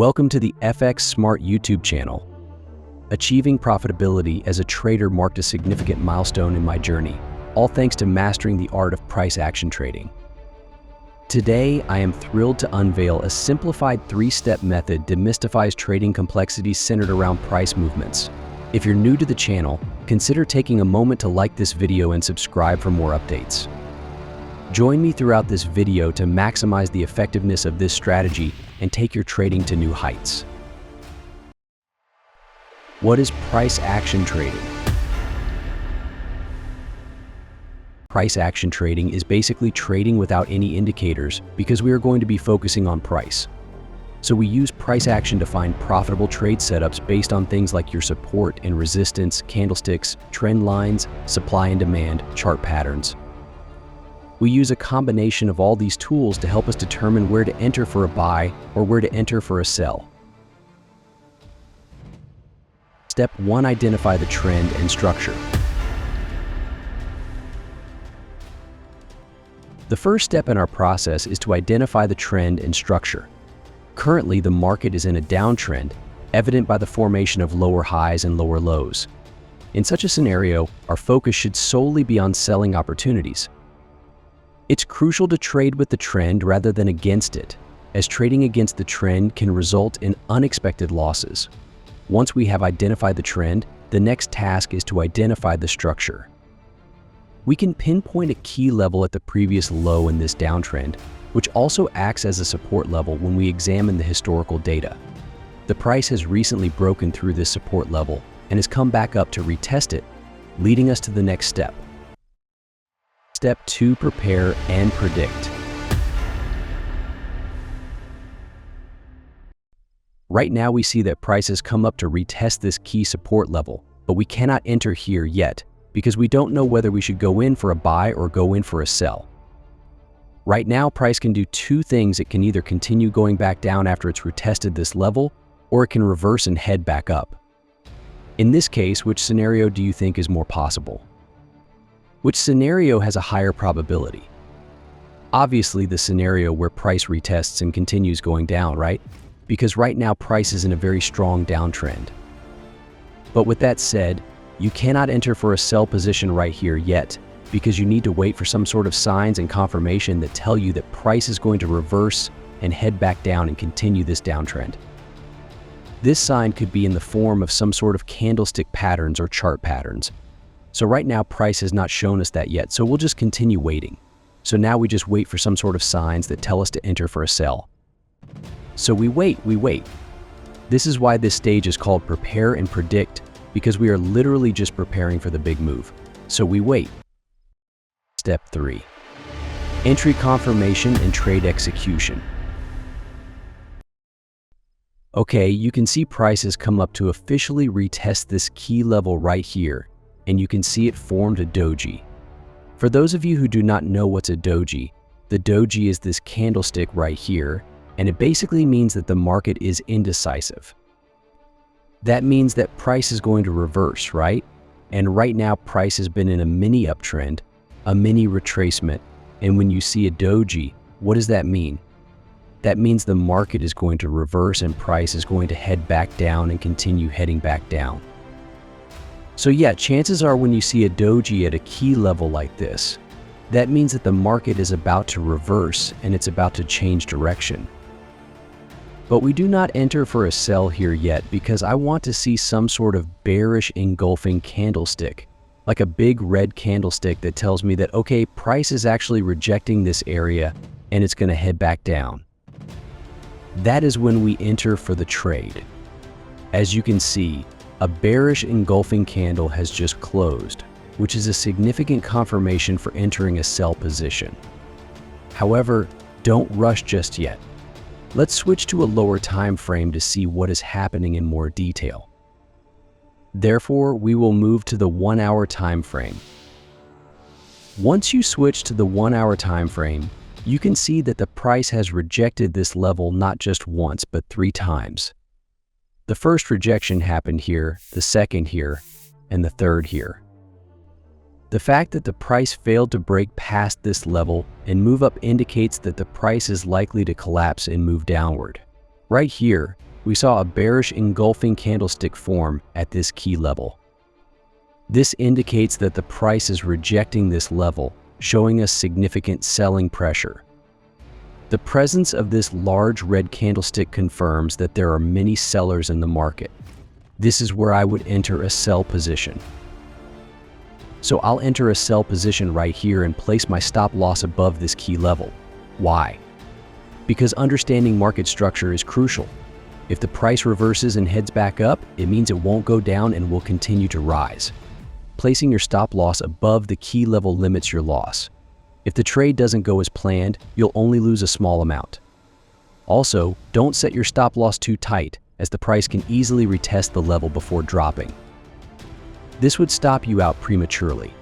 Welcome to the FX Smart YouTube channel. Achieving profitability as a trader marked a significant milestone in my journey, all thanks to mastering the art of price action trading. Today, I am thrilled to unveil a simplified 3-step method that demystifies trading complexities centered around price movements. If you're new to the channel, consider taking a moment to like this video and subscribe for more updates. Join me throughout this video to maximize the effectiveness of this strategy and take your trading to new heights. What is price action trading? Price action trading is basically trading without any indicators because we are going to be focusing on price. So we use price action to find profitable trade setups based on things like your support and resistance, candlesticks, trend lines, supply and demand, chart patterns. We use a combination of all these tools to help us determine where to enter for a buy or where to enter for a sell. Step 1. Identify the trend and structure. The first step in our process is to identify the trend and structure. Currently, the market is in a downtrend, evident by the formation of lower highs and lower lows. In such a scenario, our focus should solely be on selling opportunities. It's crucial to trade with the trend rather than against it, as trading against the trend can result in unexpected losses. Once we have identified the trend, the next task is to identify the structure. We can pinpoint a key level at the previous low in this downtrend, which also acts as a support level when we examine the historical data. The price has recently broken through this support level and has come back up to retest it, leading us to the next step. Step 2. Prepare and predict. Right now we see that price has come up to retest this key support level, but we cannot enter here yet because we don't know whether we should go in for a buy or go in for a sell. Right now, price can do two things. It can either continue going back down after it's retested this level, or it can reverse and head back up. In this case, which scenario do you think is more possible? Which scenario has a higher probability? Obviously, the scenario where price retests and continues going down, right? Because right now, price is in a very strong downtrend. But with that said, you cannot enter for a sell position right here yet, because you need to wait for some sort of signs and confirmation that tell you that price is going to reverse and head back down and continue this downtrend. This sign could be in the form of some sort of candlestick patterns or chart patterns. So right now, price has not shown us that yet, so we'll just continue waiting. So now we just wait for some sort of signs that tell us to enter for a sell. So we wait. This is why this stage is called prepare and predict, because we are literally just preparing for the big move. So we wait. Step 3. Entry confirmation and trade execution. Okay, you can see price has come up to officially retest this key level right here, and you can see it formed a doji. For those of you who do not know what's a doji, the doji is this candlestick right here, and it basically means that the market is indecisive. That means that price is going to reverse, right? And right now, price has been in a mini uptrend, a mini retracement, and when you see a doji, what does that mean? That means the market is going to reverse and price is going to head back down and continue heading back down. So yeah, chances are when you see a doji at a key level like this, that means that the market is about to reverse and it's about to change direction. But we do not enter for a sell here yet because I want to see some sort of bearish engulfing candlestick, like a big red candlestick that tells me that, okay, price is actually rejecting this area and it's going to head back down. That is when we enter for the trade. As you can see, a bearish engulfing candle has just closed, which is a significant confirmation for entering a sell position. However, don't rush just yet. Let's switch to a lower time frame to see what is happening in more detail. Therefore, we will move to the 1-hour time frame. Once you switch to the 1-hour time frame, you can see that the price has rejected this level not just once, but 3 times. The first rejection happened here, the second here, and the third here. The fact that the price failed to break past this level and move up indicates that the price is likely to collapse and move downward. Right here, we saw a bearish engulfing candlestick form at this key level. This indicates that the price is rejecting this level, showing us significant selling pressure. The presence of this large red candlestick confirms that there are many sellers in the market. This is where I would enter a sell position. So I'll enter a sell position right here and place my stop loss above this key level. Why? Because understanding market structure is crucial. If the price reverses and heads back up, it means it won't go down and will continue to rise. Placing your stop loss above the key level limits your loss. If the trade doesn't go as planned, you'll only lose a small amount. Also, don't set your stop loss too tight, as the price can easily retest the level before dropping. This would stop you out prematurely.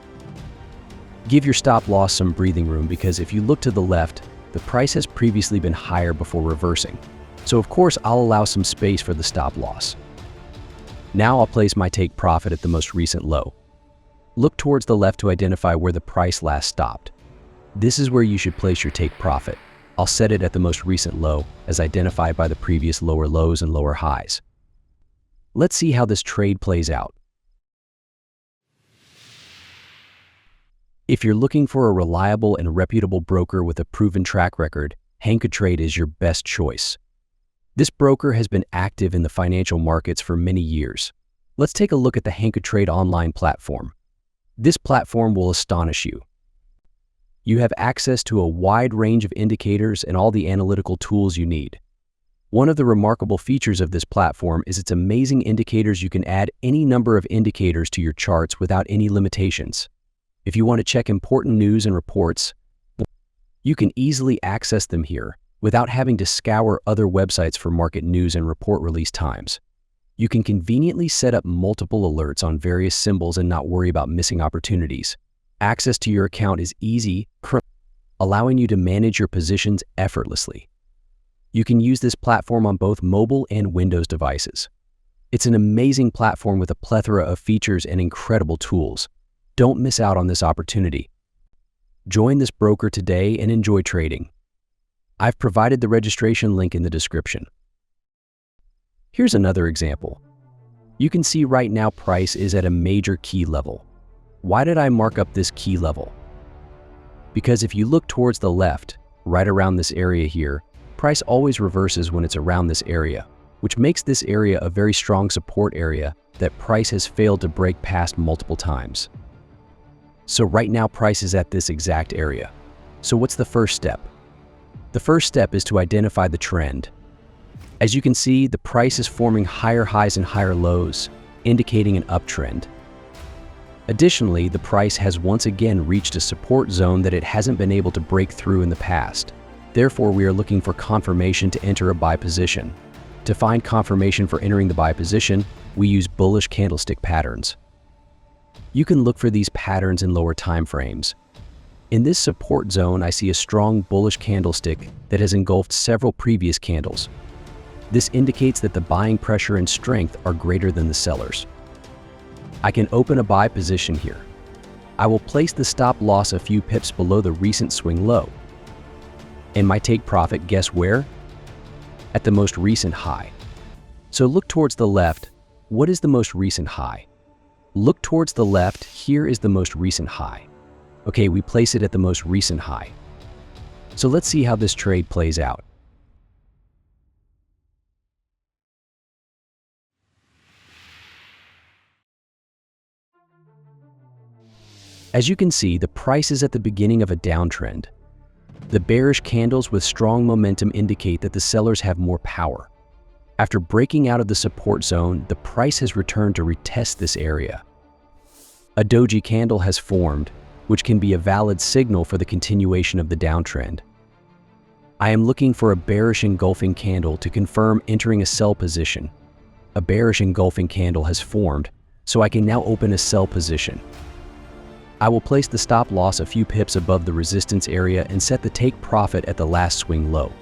Give your stop loss some breathing room, because if you look to the left, the price has previously been higher before reversing. So of course, I'll allow some space for the stop loss. Now I'll place my take profit at the most recent low. Look towards the left to identify where the price last stopped. This is where you should place your take profit. I'll set it at the most recent low, as identified by the previous lower lows and lower highs. Let's see how this trade plays out. If you're looking for a reliable and reputable broker with a proven track record, Hankatrade is your best choice. This broker has been active in the financial markets for many years. Let's take a look at the Hankatrade online platform. This platform will astonish you. You have access to a wide range of indicators and all the analytical tools you need. One of the remarkable features of this platform is its amazing indicators. You can add any number of indicators to your charts without any limitations. If you want to check important news and reports, you can easily access them here without having to scour other websites for market news and report release times. You can conveniently set up multiple alerts on various symbols and not worry about missing opportunities. Access to your account is easy, allowing you to manage your positions effortlessly. You can use this platform on both mobile and Windows devices. It's an amazing platform with a plethora of features and incredible tools. Don't miss out on this opportunity. Join this broker today and enjoy trading. I've provided the registration link in the description. Here's another example. You can see right now price is at a major key level. Why did I mark up this key level? Because if you look towards the left, right around this area here, price always reverses when it's around this area, which makes this area a very strong support area that price has failed to break past multiple times. So right now price is at this exact area. So what's the first step? The first step is to identify the trend. As you can see, the price is forming higher highs and higher lows, indicating an uptrend. Additionally, the price has once again reached a support zone that it hasn't been able to break through in the past. Therefore, we are looking for confirmation to enter a buy position. To find confirmation for entering the buy position, we use bullish candlestick patterns. You can look for these patterns in lower time frames. In this support zone, I see a strong bullish candlestick that has engulfed several previous candles. This indicates that the buying pressure and strength are greater than the sellers. I can open a buy position here. I will place the stop loss a few pips below the recent swing low. And my take profit, guess where? At the most recent high. So look towards the left. What is the most recent high? Look towards the left. Here is the most recent high. Okay, we place it at the most recent high. So let's see how this trade plays out. As you can see, the price is at the beginning of a downtrend. The bearish candles with strong momentum indicate that the sellers have more power. After breaking out of the support zone, the price has returned to retest this area. A doji candle has formed, which can be a valid signal for the continuation of the downtrend. I am looking for a bearish engulfing candle to confirm entering a sell position. A bearish engulfing candle has formed, so I can now open a sell position. I will place the stop loss a few pips above the resistance area and set the take profit at the last swing low.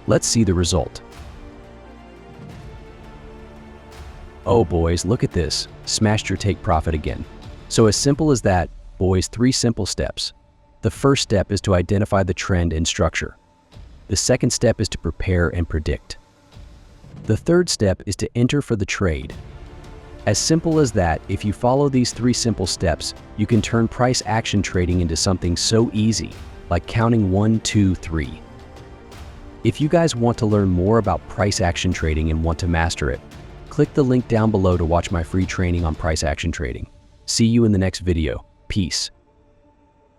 Let's see the result. Oh boys, look at this. Smashed your take profit again. So as simple as that, boys, 3 simple steps. The first step is to identify the trend and structure. The second step is to prepare and predict. The third step is to enter for the trade. As simple as that, if you follow these 3 simple steps, you can turn price action trading into something so easy, like counting 1, 2, 3. If you guys want to learn more about price action trading and want to master it, click the link down below to watch my free training on price action trading. See you in the next video. Peace.